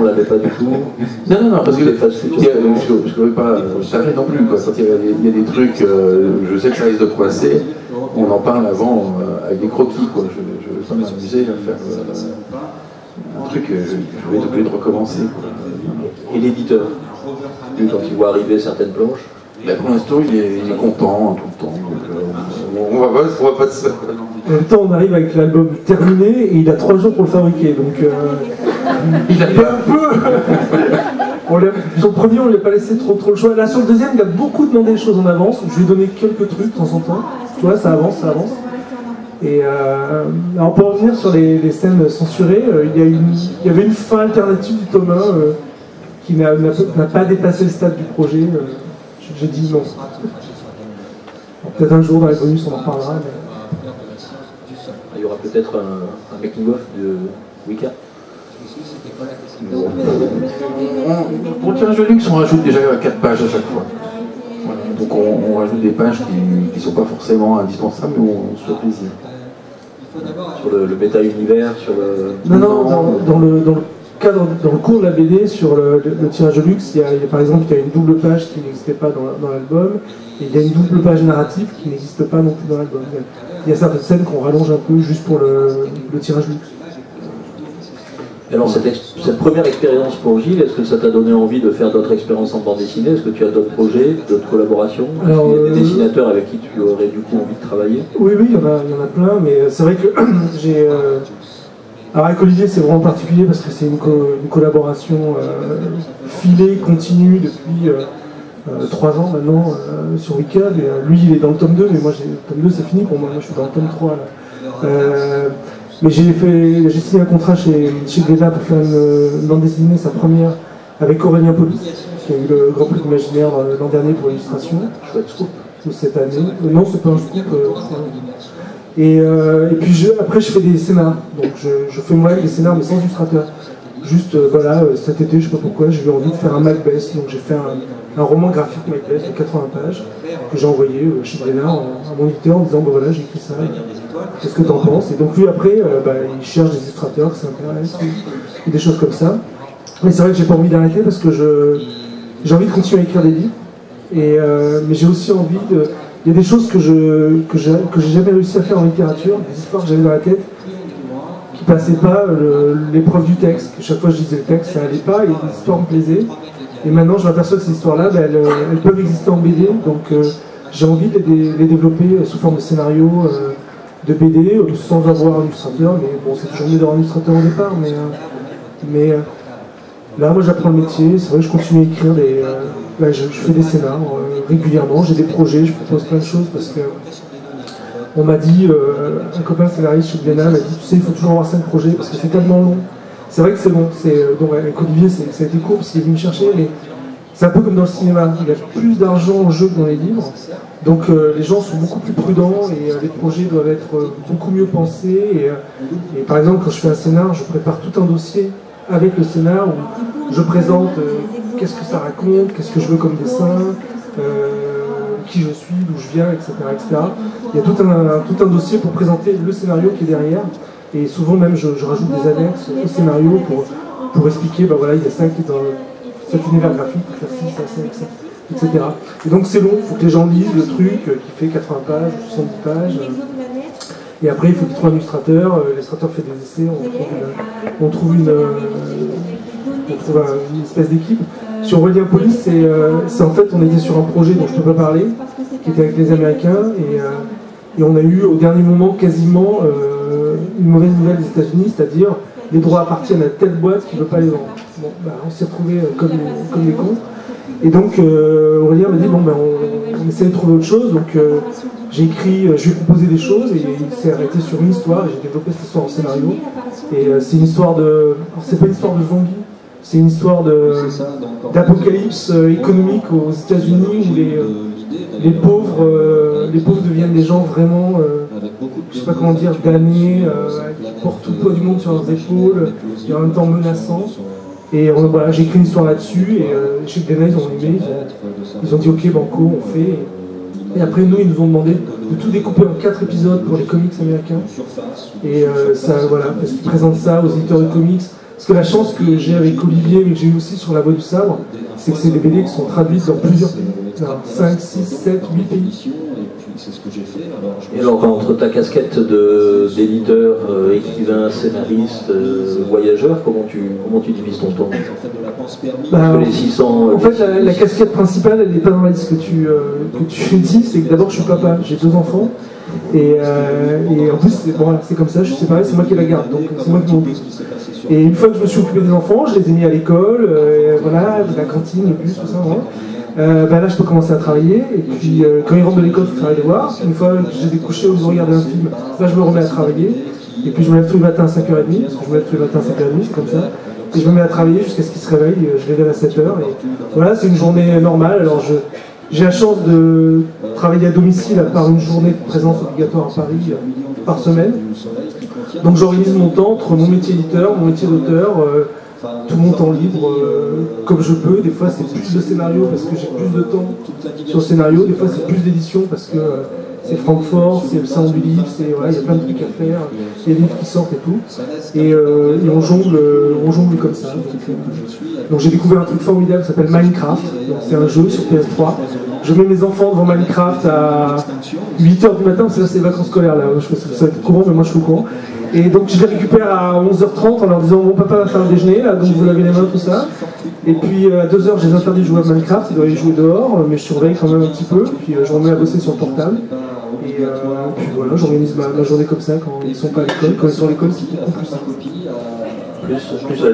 On l'avait pas du tout. Non, parce que je ne veux pas charger non plus. Quoi. Quand il y a des trucs, je sais que ça risque de coincer, on en parle avant avec des croquis. Quoi. Je ne veux pas m'amuser à faire un truc, je vais être obligé de recommencer. Quoi. Et l'éditeur, lui, quand il voit arriver certaines planches, ben, pour l'instant, il est content tout le temps. Donc, on va pas de ça. En même temps, on arrive avec l'album terminé et il a 3 jours pour le fabriquer. Donc, il a un peu. Sur le premier, on ne lui a pas laissé trop le choix. Là, sur le deuxième, il a beaucoup demandé des choses en avance. Je lui ai donné quelques trucs de temps en temps. Tu vois, ça avance. Et alors, pour revenir sur les scènes censurées, il y avait une fin alternative du tome 1 qui n'a pas dépassé le stade du projet. J'ai dit non. Peut-être un jour dans les bonus, on en reparlera. Mais... il y aura peut-être un making-of de Wicca. Pour le tirage de luxe, on rajoute déjà 4 pages à chaque fois. Voilà. Donc on rajoute des pages qui ne sont pas forcément indispensables, mais on se fait plaisir. Sur le méta-univers, sur le... Non, dans le cours de la BD, sur le tirage de luxe, il y a par exemple une double page qui n'existait pas dans l'album, et il y a une double page narrative qui n'existe pas non plus dans l'album. Il y a certaines scènes qu'on rallonge un peu juste pour le tirage luxe. Alors cette première expérience pour Gilles, est-ce que ça t'a donné envie de faire d'autres expériences en bande dessinée? Est-ce que tu as d'autres projets, d'autres collaborations? Alors, il y a des dessinateurs avec qui tu aurais du coup envie de travailler? Oui, il y en a plein, mais c'est vrai que j'ai... Alors avec Olivier, c'est vraiment particulier parce que c'est une collaboration filée, continue depuis 3 ans maintenant sur Wicca. Lui, il est dans le tome 2, mais moi, le tome 2, c'est fini pour moi. Moi, je suis dans le tome 3. Là. Mais j'ai signé un contrat chez Glénat pour faire une bande dessinée, sa première, avec Aurélien Polis, qui a eu le Grand Prix imaginaire l'an dernier pour l'illustration. Chouette scoop. Cette année. Non, c'est pas un scoop. Et puis après, je fais des scénars. Donc je fais moi des scénars, mais sans illustrateur. Juste, cet été, je sais pas pourquoi, j'ai eu envie de faire un Macbeth. Donc j'ai fait un roman graphique Macbeth de 80 pages que j'ai envoyé chez Glénat à mon éditeur en disant voilà, j'ai écrit ça. Qu'est-ce que t'en penses? Et donc lui après, il cherche des illustrateurs qui s'intéressent ou des choses comme ça. Mais c'est vrai que j'ai pas envie d'arrêter parce que j'ai envie de continuer à écrire des livres. Mais j'ai aussi envie de... Il y a des choses que j'ai jamais réussi à faire en littérature, des histoires que j'avais dans la tête, qui passaient pas l'épreuve du texte. Chaque fois que je disais le texte, ça allait pas, et les histoires me plaisaient. Et maintenant, je m'aperçois que ces histoires-là, elles peuvent exister en BD, donc j'ai envie de les développer sous forme de scénario, de BD, sans avoir un illustrateur, mais bon, c'est toujours mieux d'avoir un illustrateur au départ, mais là, moi, j'apprends le métier, c'est vrai que je continue à écrire je fais des scénarios régulièrement, j'ai des projets, je propose plein de choses parce que on m'a dit, un copain scénariste chez Glénat m'a dit, tu sais, il faut toujours avoir 5 projets parce que c'est tellement long. C'est vrai que c'est long, donc avec Olivier, ça a été court parce qu'il est venu me chercher, mais c'est un peu comme dans le cinéma, il y a plus d'argent en jeu que dans les livres, donc les gens sont beaucoup plus prudents et les projets doivent être beaucoup mieux pensés. Et par exemple, quand je fais un scénar, je prépare tout un dossier avec le scénar où je présente qu'est-ce que ça raconte, qu'est-ce que je veux comme dessin, qui je suis, d'où je viens, etc., etc. Il y a tout un dossier pour présenter le scénario qui est derrière. Et souvent même je rajoute des annexes au scénario pour expliquer, voilà, il y a ça qui est dans cet univers graphique, pour faire ci, ça, etc. Et donc c'est long, il faut que les gens lisent le truc qui fait 80 pages, 70 pages. Et après il faut qu'ils trouvent un illustrateur, l'illustrateur fait des essais, on trouve une espèce d'équipe. Sur Aurélien Polis, c'est en fait, on était sur un projet dont je ne peux pas parler, qui était avec les Américains, et on a eu au dernier moment quasiment une mauvaise nouvelle des États-Unis, c'est-à-dire les droits appartiennent à telle boîte qui ne veut pas les vendre. Bon, on s'est retrouvés comme des cons. Et donc Aurélien m'a dit on essaie de trouver autre chose, donc j'ai écrit, je lui ai proposé des choses et il s'est arrêté sur une histoire, et j'ai développé cette histoire en scénario. Et c'est une histoire de... Alors c'est pas une histoire de zombies, c'est une histoire d'apocalypse économique aux États-Unis où les pauvres deviennent des gens vraiment, je sais pas comment dire, damnés, qui portent tout le poids du monde sur leurs épaules, et en même temps menaçants. Et voilà, j'ai écrit une histoire là-dessus, et chez Glénat, ils ont aimé, ils ont dit ok, banco, on fait. Et après, nous, ils nous ont demandé de tout découper en 4 épisodes pour les comics américains. Et ça, voilà, parce qu'ils présentent ça aux éditeurs de comics Parce que la chance que j'ai avec Olivier, mais que j'ai eu aussi sur La Voix du Sabre, c'est que c'est des BD qui sont traduites dans plusieurs pays. 5, 6, 7, 8 pays. Et alors, entre ta casquette d'éditeur, écrivain, scénariste, voyageur, comment tu divises ton temps? Les 600, en fait, la casquette principale, elle n'est pas dans la liste que tu dis, c'est que d'abord je suis papa, j'ai 2 enfants, et en plus, c'est comme ça, je suis séparé, c'est moi qui la garde, donc c'est moi qui m'occupe. Et une fois que je me suis occupé des enfants, je les ai mis à l'école, voilà, la cantine, le bus, tout ça, voilà. Là je peux commencer à travailler, et puis quand ils rentrent de l'école, il faut faire les devoirs. Une fois que je les ai couchés ou ils ont regardé un film, là je me remets à travailler, et puis je me lève tous les matins à 5h30, parce que je me lève tous les matins à 5h30, c'est comme ça, et je me mets à travailler jusqu'à ce qu'ils se réveillent, je les lève à 7h, et voilà, c'est une journée normale. Alors j'ai la chance de travailler à domicile à part une journée de présence obligatoire à Paris par semaine, donc j'organise mon temps entre mon métier d'éditeur, mon métier d'auteur, tout mon temps libre comme je peux. Des fois c'est plus de scénario parce que j'ai plus de temps sur le scénario, des fois c'est plus d'édition parce que c'est Francfort, c'est le salon du livre, voilà, il y a plein de trucs à faire, il y a des livres qui sortent et tout, et on jongle comme ça. Donc j'ai découvert un truc formidable qui s'appelle Minecraft, c'est un jeu sur PS3. Je mets mes enfants devant Minecraft à 8h du matin, parce que là c'est les vacances scolaires, là. Je pense que ça va être courant, mais moi je suis au courant. Et donc je les récupère à 11h30 en leur disant mon papa va faire le déjeuner, là, donc vous lavez les mains, tout ça. Et puis à 2h je les interdis de jouer à Minecraft, ils doivent aller jouer dehors, mais je surveille quand même un petit peu, puis je remets à bosser sur le portable. Et puis voilà, j'organise ma journée comme ça quand ils sont pas à l'école. Quand ils sont à l'école, c'est beaucoup plus simple. Plus à l'école.